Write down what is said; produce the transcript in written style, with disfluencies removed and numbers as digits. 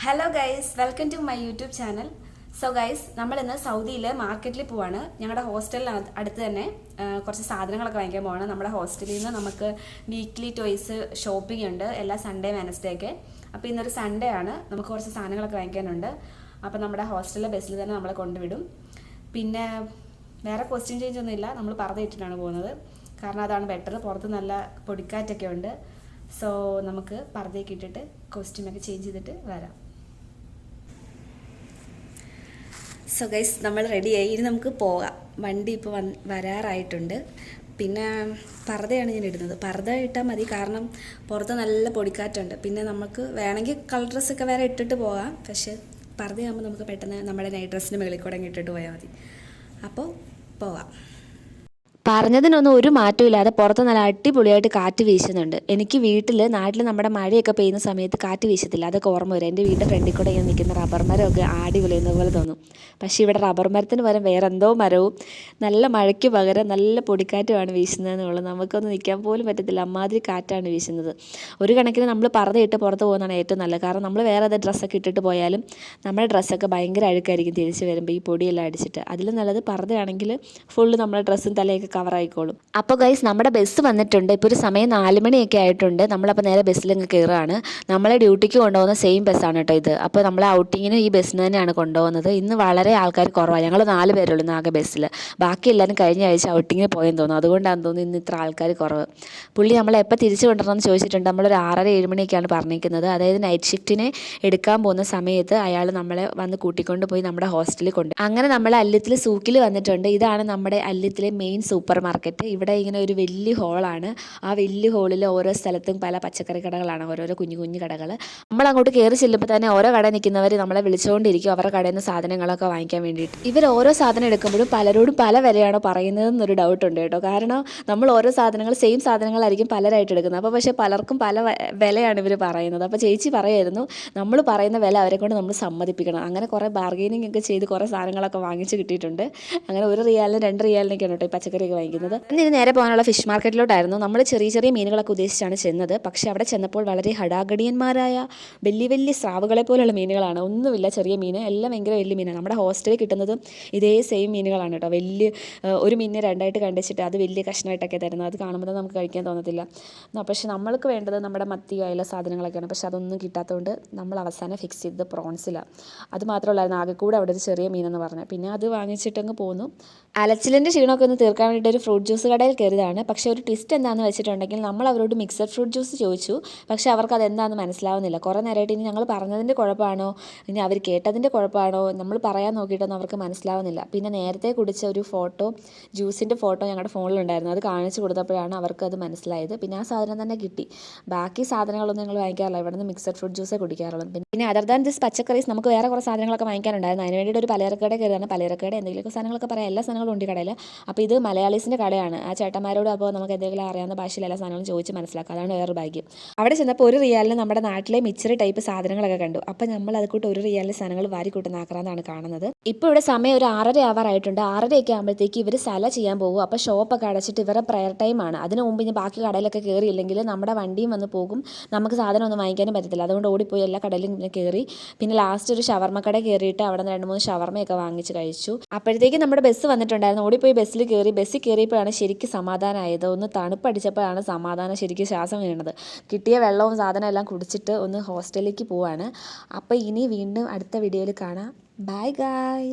Hello guys, welcome to my YouTube channel. So guys, നമ്മൾ ഇന്ന് സൗദിയിൽ മാർക്കറ്റിൽ പോവാണ്. ഞങ്ങളുടെ ഹോസ്റ്റലിന് അടുത്ത് തന്നെ കുറച്ച് സാധനങ്ങളൊക്കെ വാങ്ങിക്കാൻ പോവാണ്. നമ്മുടെ ഹോസ്റ്റലിൽ നിന്ന് നമുക്ക് വീക്ക്ലി ടോയ്സ് ഷോപ്പിംഗ് ഉണ്ട് എല്ലാ സൺഡേ വെനസ്ഡേ ഒക്കെ. അപ്പോൾ ഇന്നൊരു സൺഡേ ആണ്, നമുക്ക് കുറച്ച് സാധനങ്ങളൊക്കെ വാങ്ങിക്കാനുണ്ട്. അപ്പോൾ നമ്മുടെ ഹോസ്റ്റലിലെ ബസ്സിൽ തന്നെ നമ്മളെ കൊണ്ടുവിടും. പിന്നെ വേറെ ക്വസ്റ്റ്യൻ ചേഞ്ച് ഒന്നും ഇല്ല, നമ്മൾ പറഞ്ഞിട്ടാണ് പോകുന്നത്. കാരണം അതാണ് ബെറ്റർ. പുറത്ത് നല്ല പൊടിക്കാറ്റൊക്കെ ഉണ്ട്. സോ നമുക്ക് പർദ്ദയൊക്കെ ഇട്ടിട്ട് കോസ്റ്റ്യൂമൊക്കെ ചേഞ്ച് ചെയ്തിട്ട് വരാം. സോ ഗൈസ്, നമ്മൾ റെഡിയായി. ഇനി നമുക്ക് പോകാം. വണ്ടി ഇപ്പോൾ വരാറായിട്ടുണ്ട്. പിന്നെ പർദ്ദയാണ് ഞാൻ ഇടുന്നത്. പർദ്ദ ഇട്ടാൽ മതി, കാരണം പുറത്ത് നല്ല പൊടിക്കാറ്റുണ്ട്. പിന്നെ നമുക്ക് വേണമെങ്കിൽ കളർ ഡ്രസ്സൊക്കെ വേറെ ഇട്ടിട്ട് പോകാം. പക്ഷേ പർദ്ദയാകുമ്പോൾ നമുക്ക് പെട്ടെന്ന് നമ്മുടെ നൈറ്റ് ഡ്രസ്സിന് മുകളിൽ കൂടെ ഇട്ടിട്ട് പോയാൽ മതി. അപ്പോൾ പോവാം. പറഞ്ഞതിനൊന്നും ഒരു മാറ്റമില്ലാതെ പുറത്ത് നല്ല അടിപൊളിയായിട്ട് കാറ്റ് വീശുന്നുണ്ട്. എനിക്ക് നാട്ടിൽ നമ്മുടെ മഴയൊക്കെ പെയ്യുന്ന സമയത്ത് കാറ്റ് വീശത്തില്ല, അതൊക്കെ ഓർമ്മ വരും. എൻ്റെ വീടിൻ്റെ ഫ്രണ്ടിൽ കൂടെ ഇങ്ങനെ നിൽക്കുന്ന റബ്ബർ മരമൊക്കെ ആടി വിളിയുന്ന പോലെ തോന്നും. പക്ഷേ ഇവിടെ റബ്ബർ മരത്തിന് പകരം വേറെ എന്തോ മരവും നല്ല മഴയ്ക്ക് പകരം നല്ല പൊടിക്കാറ്റുമാണ് വീശുന്നതെന്നുള്ളത്. നമുക്കൊന്നും നിൽക്കാൻ പോലും പറ്റത്തില്ല, അമ്മാതിരി കാറ്റാണ് വീശുന്നത്. ഒരു കണക്കിന് നമ്മൾ പർദ്ദയിട്ട് പുറത്ത് പോകുന്നതാണ് ഏറ്റവും നല്ലത്. കാരണം നമ്മൾ വേറെ ഏത് ഡ്രസ്സൊക്കെ ഇട്ടിട്ട് പോയാലും നമ്മുടെ ഡ്രസ്സൊക്കെ ഭയങ്കര അഴുക്കായിരിക്കും തിരിച്ച് വരുമ്പോൾ ഈ പൊടിയെല്ലാം അടിച്ചിട്ട്. അതിലും നല്ലത് പർദ്ദയാണെങ്കിൽ ഫുള്ള് നമ്മുടെ ഡ്രസ്സും തലയൊക്കെ കവർ ആയിക്കോളും. അപ്പോൾ ഗൈസ്, നമ്മുടെ ബസ് വന്നിട്ടുണ്ട്. ഇപ്പോൾ ഒരു സമയം 4 മണിയൊക്കെ ആയിട്ടുണ്ട്. നമ്മളപ്പോൾ നേരെ ബസ്സിലങ്ങ് കയറുകയാണ്. നമ്മളെ ഡ്യൂട്ടിക്ക് കൊണ്ടുപോകുന്ന സെയിം ബസ്സാണ് കേട്ടോ ഇത്. അപ്പോൾ നമ്മളെ ഔട്ടിങ്ങിന് ഈ ബസ്സിന് തന്നെയാണ് കൊണ്ടുപോകുന്നത്. ഇന്ന് വളരെ ആൾക്കാർ കുറവാണ്. ഞങ്ങൾ 4 പേരുള്ളൂ ആകെ ബസ്സിൽ. ബാക്കി എല്ലാവരും കഴിഞ്ഞ ആഴ്ച ഔട്ടിങ്ങിന് പോയെന്ന് തോന്നുന്നു. അതുകൊണ്ടാണെന്ന് തോന്നുന്നു ഇന്ന് ഇത്ര ആൾക്കാർ കുറവ്. പുള്ളി നമ്മളെ എപ്പോൾ തിരിച്ചു കൊണ്ടുവരണമെന്ന് ചോദിച്ചിട്ടുണ്ട്. നമ്മളൊരു 6:30-7 മണിയൊക്കെയാണ് പറഞ്ഞിരിക്കുന്നത്. അതായത് നൈറ്റ് ഷിഫ്റ്റിനെ എടുക്കാൻ പോകുന്ന സമയത്ത് അയാൾ നമ്മളെ വന്ന് കൂട്ടിക്കൊണ്ട് പോയി നമ്മുടെ ഹോസ്റ്റലിൽ കൊണ്ട്. അങ്ങനെ നമ്മൾ അല്യത്തിൽ സൂക്കിൽ വന്നിട്ടുണ്ട്. ഇതാണ് നമ്മുടെ അല്യത്തിലെ മെയിൻ സൂപ്പർ മാർക്കറ്റ്. ഇവിടെ ഇങ്ങനെ ഒരു വലിയ ഹോളാണ്. ആ വലിയ ഹോളിൽ ഓരോ സ്ഥലത്തും പല പച്ചക്കറി കടകളാണ്, ഓരോരോ കുഞ്ഞു കുഞ്ഞു കടകൾ. നമ്മൾ അങ്ങോട്ട് കയറി ചെല്ലുമ്പോൾ തന്നെ ഓരോ കടയിൽ നിൽക്കുന്നവർ നമ്മളെ വിളിച്ചുകൊണ്ടിരിക്കും അവരുടെ കടയിൽ നിന്ന് സാധനങ്ങളൊക്കെ വാങ്ങിക്കാൻ വേണ്ടിയിട്ട്. ഇവർ ഓരോ സാധനം എടുക്കുമ്പോഴും പലരോടും പല വിലയാണോ പറയുന്നതെന്നൊരു ഡൗട്ട് ഉണ്ട് കേട്ടോ. കാരണം നമ്മൾ ഓരോ സാധനങ്ങൾ സെയിം സാധനങ്ങളായിരിക്കും പലരായിട്ട് എടുക്കുന്നത്. അപ്പോൾ പക്ഷേ പലർക്കും പല വിലയാണ് ഇവർ പറയുന്നത്. അപ്പോൾ ചേച്ചി പറയായിരുന്നു, നമ്മൾ പറയുന്ന വില അവരെ കൊണ്ട് നമ്മൾ സമ്മതിപ്പിക്കണം. അങ്ങനെ കുറേ ബാർഗെയിനിങ് ഒക്കെ ചെയ്ത് കുറേ സാധനങ്ങളൊക്കെ വാങ്ങിച്ച് കിട്ടിയിട്ടുണ്ട്. അങ്ങനെ 1 റിയാലിന് 2 റിയാലിനൊക്കെയാണ് കേട്ടോ ഈ പച്ചക്കറിയൊക്കെ വാങ്ങിക്കുന്നത്. ഇനി നേരെ പോകാനുള്ള ഫിഷ് മാർക്കറ്റിലോട്ടായിരുന്നു. നമ്മൾ ചെറിയ ചെറിയ മീനുകളൊക്കെ ഉദ്ദേശിച്ചാണ് ചെന്നത്. പക്ഷേ അവിടെ ചെന്നപ്പോൾ വളരെ ഹടാഗടിയന്മാരായ വലിയ വലിയ സ്രാവുകളെ പോലുള്ള മീനുകളാണ്. ഒന്നുമില്ല ചെറിയ മീൻ, എല്ലാം ഭയങ്കര വലിയ മീനാണ്. നമ്മുടെ ഹോസ്റ്റലിൽ കിട്ടുന്നതും ഇതേ സെയിം മീനുകളാണ് കേട്ടോ. വലിയ ഒരു മീനിനെ 2ആയിട്ട് കണ്ടിച്ചിട്ട് അത് വലിയ കഷ്ണമായിട്ടൊക്കെ തരുന്നത്. അത് കാണുമ്പോൾ നമുക്ക് കഴിക്കാൻ തോന്നത്തില്ല. പക്ഷേ നമ്മൾക്ക് വേണ്ടത് നമ്മുടെ മത്തി അയല സാധനങ്ങളൊക്കെയാണ്. പക്ഷേ അതൊന്നും കിട്ടാത്തതുകൊണ്ട് നമ്മൾ അവസാനം ഫിക്സ് ചെയ്തത് പ്രോൺസിലാണ്. അത് മാത്രമല്ലായിരുന്നു ആകെ കൂടെ അവിടെ ഒരു ചെറിയ മീനെന്ന് പറഞ്ഞത്. പിന്നെ അത് വാങ്ങിച്ചിട്ടങ്ങ് പോന്നു. അലച്ചിലിൻ്റെ ക്ഷീണമൊക്കെ ഒന്ന് തീർക്കാൻ വേണ്ടിയിട്ട് ഒരു ഫ്രൂട്ട് ജ്യൂസ് കടയിൽ കയറിയതാണ്. പക്ഷേ ഒരു ട്വിസ്റ്റ് എന്താണെന്ന് വെച്ചിട്ടുണ്ടെങ്കിൽ നമ്മൾ അവരോട് മിക്സഡ് ഫ്രൂട്ട് ജ്യൂസ് ചോദിച്ചു. പക്ഷേ അവർക്ക് അതെന്താണെന്ന് മനസ്സിലാവുന്നില്ല. കുറേ നേരമായിട്ട് ഇനി ഞങ്ങൾ പറഞ്ഞതിൻ്റെ കുഴപ്പമാണോ ഇനി അവർ കേട്ടതിൻ്റെ കുഴപ്പമാണോ നമ്മൾ പറയാൻ നോക്കിയിട്ടൊന്നും അവർക്ക് മനസ്സിലാവുന്നില്ല. പിന്നെ നേരത്തെ കുടിച്ച ഒരു ഫോട്ടോ, ജ്യൂസിൻ്റെ ഫോട്ടോ ഞങ്ങളുടെ ഫോണിലുണ്ടായിരുന്നു. അത് കാണിച്ചു കൊടുത്തപ്പോഴാണ് അവർക്ക് അത് മനസ്സിലായത്. പിന്നെ ആ സാധനം തന്നെ കിട്ടി. ബാക്കി സാധനങ്ങളൊന്നും ഞങ്ങൾ വാങ്ങിക്കാറില്ല. ഇവിടെ നിന്ന് മിക്സഡ് ഫ്രൂട്ട് ജ്യൂസേ കുടിക്കാറുള്ളൂ. പിന്നെ അതർ ദാൻ ദിസ് പച്ചക്കറീസ് നമുക്ക് വേറെ കുറേ സാധനങ്ങളൊക്കെ വാങ്ങിക്കാനുണ്ടായിരുന്നു. അതിന് വേണ്ടിയിട്ട് ഒരു പലചരക്കട കയറിയാണ്. പലചരക്കട എന്തെങ്കിലുമൊക്കെ സാധനങ്ങളൊക്കെ പറയാം, എല്ലാ സാധനങ്ങളും ഉണ്ട് കടയിൽ. അപ്പോൾ ഇത് മലയാളീസിൻ്റെ കടയാണ്. ആ ചേട്ടന്മാരോട് അപ്പോൾ നമുക്ക് എന്തെങ്കിലും അറിയാവുന്ന ഭാഷയിൽ എല്ലാ സാധനങ്ങളും ചോദിച്ച് മനസ്സിലാക്കുക. അതാണ് വേറെ ഭാഗ്യം. അവിടെ ചെന്നപ്പോൾ 1 റിയാലിന് നമ്മുടെ നാട്ടിലെ മിച്ചർ ടൈപ്പ് സാധനങ്ങളൊക്കെ കണ്ടു. അപ്പോൾ നമ്മൾ അത് കൂട്ട് 1 റിയാലിന് സാധനങ്ങൾ വാരി കൂട്ടുന്ന ആക്രാന്താണ് കാണുന്നത്. ഇപ്പോൾ ഇവിടെ സമയം ഒരു 6:30 ആവാറായിട്ടുണ്ട്. 6:30 ആകുമ്പോഴത്തേക്ക് ഇവർ സല ചെയ്യാൻ പോകും. അപ്പോൾ ഷോപ്പൊക്കെ അടച്ചിട്ട് ഇവരുടെ പ്രയർ ടൈമാണ്. അതിന് മുമ്പ് ഇനി ബാക്കി കടയിലൊക്കെ കയറിയില്ലെങ്കിൽ നമ്മുടെ വണ്ടിയും വന്ന് പോകും, നമുക്ക് സാധനം ഒന്നും വാങ്ങിക്കാനും പറ്റത്തില്ല. അതുകൊണ്ട് ഓടിപ്പോയി എല്ലാ കടയിലും കയറി. പിന്നെ ലാസ്റ്റ് ഒരു ഷവർമ്മ കട കയറിയിട്ട് അവിടെ നിന്ന് 2-3 ഷവർമ്മയൊക്കെ വാങ്ങിച്ച് കഴിച്ചു. അപ്പോഴത്തേക്കും നമ്മുടെ ബസ് വന്നിട്ടുണ്ടായിരുന്നു. ഓടിപ്പോയി ബസ്സിൽ കയറിയപ്പോഴാണ് ശരിക്കും സമാധാനമായത്. ഒന്ന് തണുപ്പടിച്ചപ്പോഴാണ് സമാധാനം ശരിക്കും ശ്വാസം വീണത്. കിട്ടിയ വെള്ളവും സാധനം എല്ലാം കുടിച്ചിട്ട് ഒന്ന് ഹോസ്റ്റലിലേക്ക് പോവാണ്. അപ്പോൾ ഇനി വീണ്ടും അടുത്ത വീഡിയോയിൽ കാണാം. ബൈ ഗായ്.